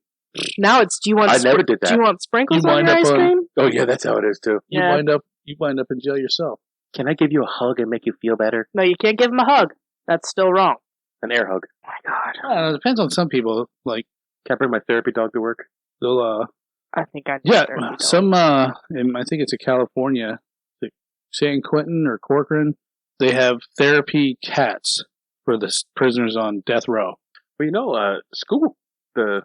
Now it's, do you want never did that. Do you want sprinkles on your ice cream? Oh yeah, that's how it is too. Yeah. You wind up in jail yourself. Can I give you a hug and make you feel better? No, you can't give him a hug. That's still wrong. An air hug. Oh my God. It depends on some people. Like, can I bring my therapy dog to work? They'll I think I yeah. Some I think it's in California, like San Quentin or Corcoran. They have therapy cats for the prisoners on death row. Well, you know, school, the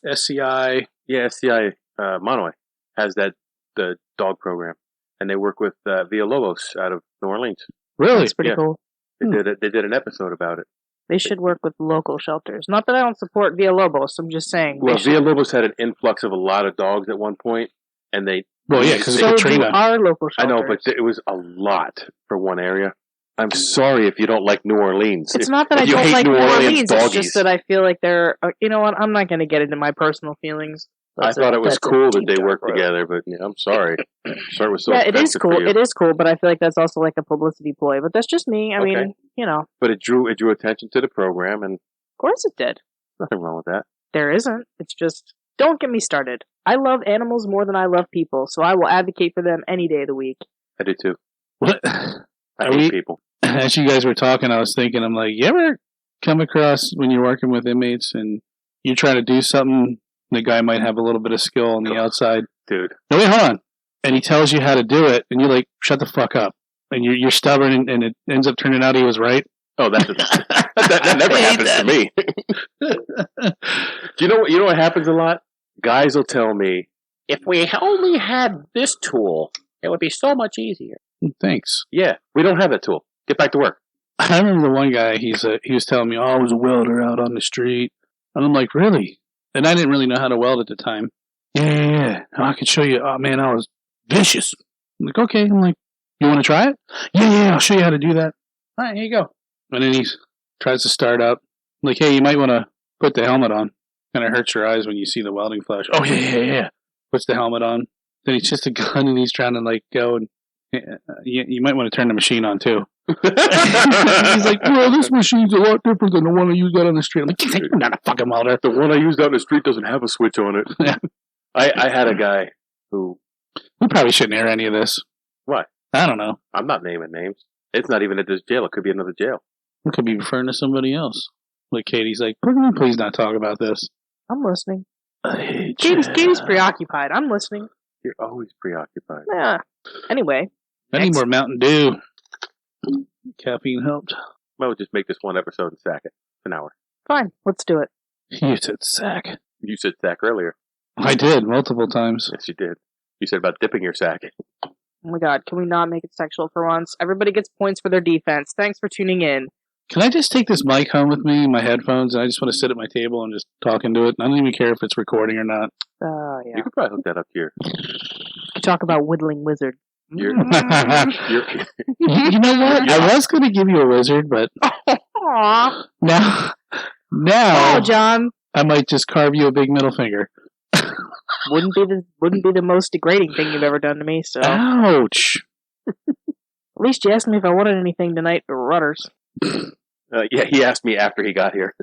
SCI. Yeah, SCI Monterey has the dog program, and they work with Villalobos out of New Orleans. Really, that's pretty cool. They did an episode about it. They should work with local shelters. Not that I don't support Villalobos. I'm just saying. Well, Villalobos had an influx of a lot of dogs at one point, and they. Well, yeah, because so do our local shelters. I know, but it was a lot for one area. I'm sorry if you don't like New Orleans. It's not that I don't like New Orleans. It's just that I feel like they're. You know what? I'm not going to get into my personal feelings. I thought it was cool that they worked together, but yeah, I'm sorry. Sorry, it was so. Yeah, it is cool. It is cool, but I feel like that's also like a publicity ploy. But that's just me. I mean, you know. But it drew attention to the program, and of course it did. Nothing wrong with that. There isn't. It's just don't get me started. I love animals more than I love people, so I will advocate for them any day of the week. I do too. What? I hate people. As you guys were talking, I was thinking, I'm like, you ever come across when you're working with inmates and you try to do something, the guy might have a little bit of skill on the outside. Dude. No, wait, hold on. And he tells you how to do it, and you're like, shut the fuck up. And you're stubborn, and it ends up turning out he was right. Oh, that never happens to me. You know what happens a lot? Guys will tell me, if we only had this tool, it would be so much easier. Thanks. Yeah, we don't have that tool. Get back to work. I remember the one guy, he was telling me, I was a welder out on the street. And I'm like, really? And I didn't really know how to weld at the time. Yeah. I can show you. Oh, man, I was vicious. I'm like, okay. I'm like, you want to try it? Yeah, I'll show you how to do that. All right, here you go. And then he tries to start up. I'm like, hey, you might want to put the helmet on. Kind of hurts your eyes when you see the welding flash. Oh, yeah. Puts the helmet on. Then he's just a gun, and he's trying to, like, go and you might want to turn the machine on, too. He's like, well, this machine's a lot different than the one I used out on the street. I'm like, you're not a fucking welder. The one I used out on the street doesn't have a switch on it. Yeah. I had a guy who... We probably shouldn't air any of this. What? I don't know. I'm not naming names. It's not even at this jail. It could be another jail. It could be referring to somebody else. Like Katie's like, can we please not talk about this? I'm listening. Katie's preoccupied. I'm listening. You're always preoccupied. Yeah. Anyway. I need more Mountain Dew. Caffeine helped. Well, we'll just make this one episode and sack it. An hour. Fine. Let's do it. You said sack. You said sack earlier. I did, multiple times. Yes, you did. You said about dipping your sack. Oh my god, can we not make it sexual for once? Everybody gets points for their defense. Thanks for tuning in. Can I just take this mic home with me, my headphones, and I just want to sit at my table and just talk into it? I don't even care if it's recording or not. Yeah. You could probably hook that up here. Talk about whittling wizard. You know what? I was going to give you a wizard, but now. Oh, John. I might just carve you a big middle finger. Wouldn't be the most degrading thing you've ever done to me. So. Ouch. At least you asked me if I wanted anything tonight for Rudders. Yeah, he asked me after he got here.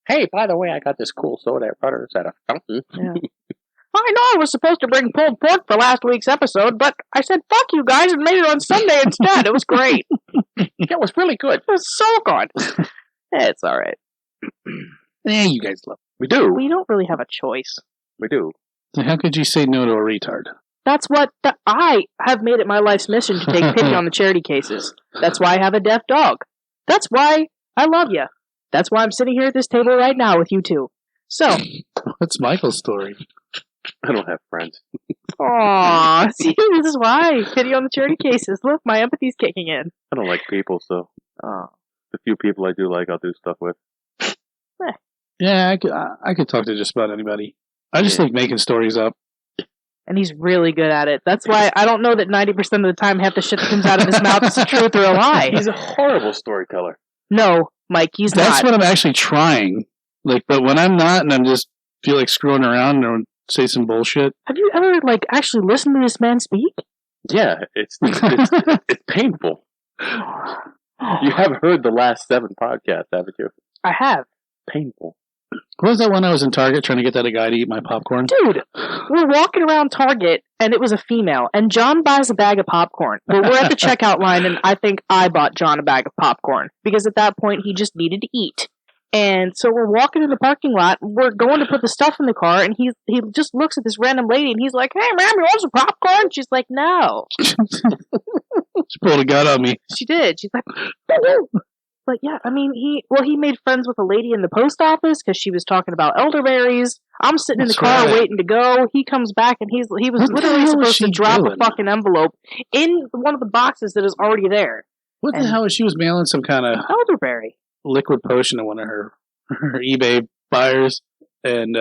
Hey, by the way, I got this cool soda at Rudders at a fountain. Yeah. I know I was supposed to bring pulled pork for last week's episode, but I said fuck you guys and made it on Sunday instead. It was great. It was really good. It was so good. It's alright. You guys love it. We do. We don't really have a choice. We do. How could you say no to a retard? That's what I have made it my life's mission to take pity on the charity cases. That's why I have a deaf dog. That's why I love you. That's why I'm sitting here at this table right now with you two. So. What's Michael's story? I don't have friends. Aww, see, this is why. Pity on the charity cases. Look, my empathy's kicking in. I don't like people, so the few people I do like, I'll do stuff with. Yeah, I could talk to just about anybody. I just like making stories up. And he's really good at it. That's why I don't know that 90% of the time half the shit that comes out of his mouth is the truth or a lie. He's a horrible storyteller. No, Mike, he's not. That's what I'm actually trying. Like, but when I'm not and I'm just feel like screwing around or say some bullshit. Have you ever actually listened to this man speak? Yeah, it's painful. You haven't heard the last 7 podcasts, haven't you? I have. Painful. What was that one I was in Target trying to get that guy to eat my popcorn? Dude, we're walking around Target, and it was a female, and John buys a bag of popcorn. Well, we're at the checkout line, and I think I bought John a bag of popcorn, because at that point, he just needed to eat. And so we're walking in the parking lot, we're going to put the stuff in the car, and he just looks at this random lady, and he's like, "Hey, ma'am, you want some popcorn?" She's like, "No." She pulled a gun on me. She did. She's like, "Boo." But yeah, I mean, he made friends with a lady in the post office because she was talking about elderberries. I'm sitting in the car waiting to go. He comes back and he was literally supposed to drop a fucking envelope in one of the boxes that is already there. What the hell? She was mailing some kind of elderberry liquid potion to one of her eBay buyers, and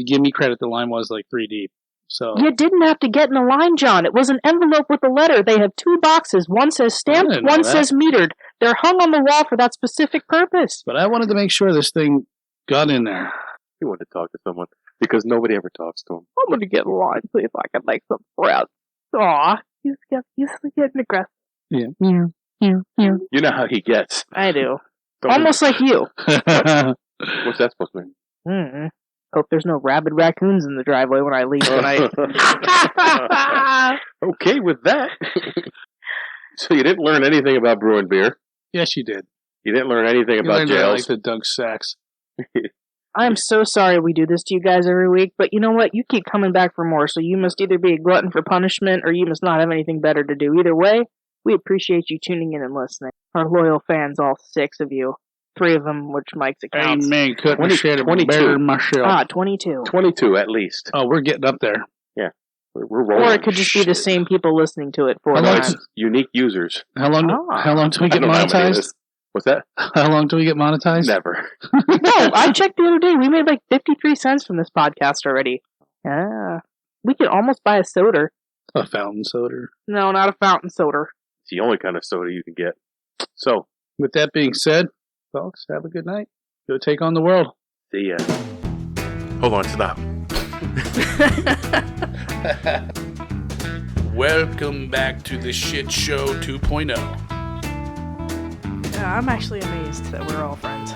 give me credit, the line was like 3 deep. So you didn't have to get in the line, John. It was an envelope with a letter. They have 2 boxes. One says stamped, one says metered. They're hung on the wall for that specific purpose. But I wanted to make sure this thing got in there. He wanted to talk to someone because nobody ever talks to him. I'm going to get in line, see if I can make some friends. Aw, he's getting aggressive. Yeah. You know how he gets. I do. Almost like you. What's that supposed to mean? Mm-hmm. Hope there's no rabid raccoons in the driveway when I leave tonight. Okay with that. So you didn't learn anything about brewing beer? Yes, you did. You didn't learn anything about jails? Like the Doug Sachs. I'm so sorry we do this to you guys every week, but you know what? You keep coming back for more, so you must either be a glutton for punishment or you must not have anything better to do. Either way, we appreciate you tuning in and listening. Our loyal fans, all 6 of you. 3 of them, which Mike's accounts. Amen. Couldn't share it better myself. 22. 22 at least. Oh, we're getting up there. Yeah. We're rolling. Or it could just be the same people listening to it 4 times. Unique users. How long do we get monetized? What's that? How long do we get monetized? Never. No, I checked the other day. We made like 53 cents from this podcast already. Yeah. We could almost buy a soda. A fountain soda? No, not a fountain soda. It's the only kind of soda you can get. So, with that being said, folks, have a good night. Go take on the world. See ya. Hold on, stop. Welcome back to the Shit Show 2.0. I'm actually amazed that we're all friends.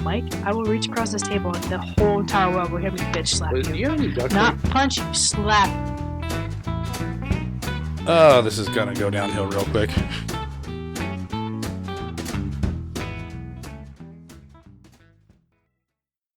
Mike, I will reach across this table and the whole entire world will hear me bitch slap you. Not punch you, slap. Oh, this is gonna go downhill real quick.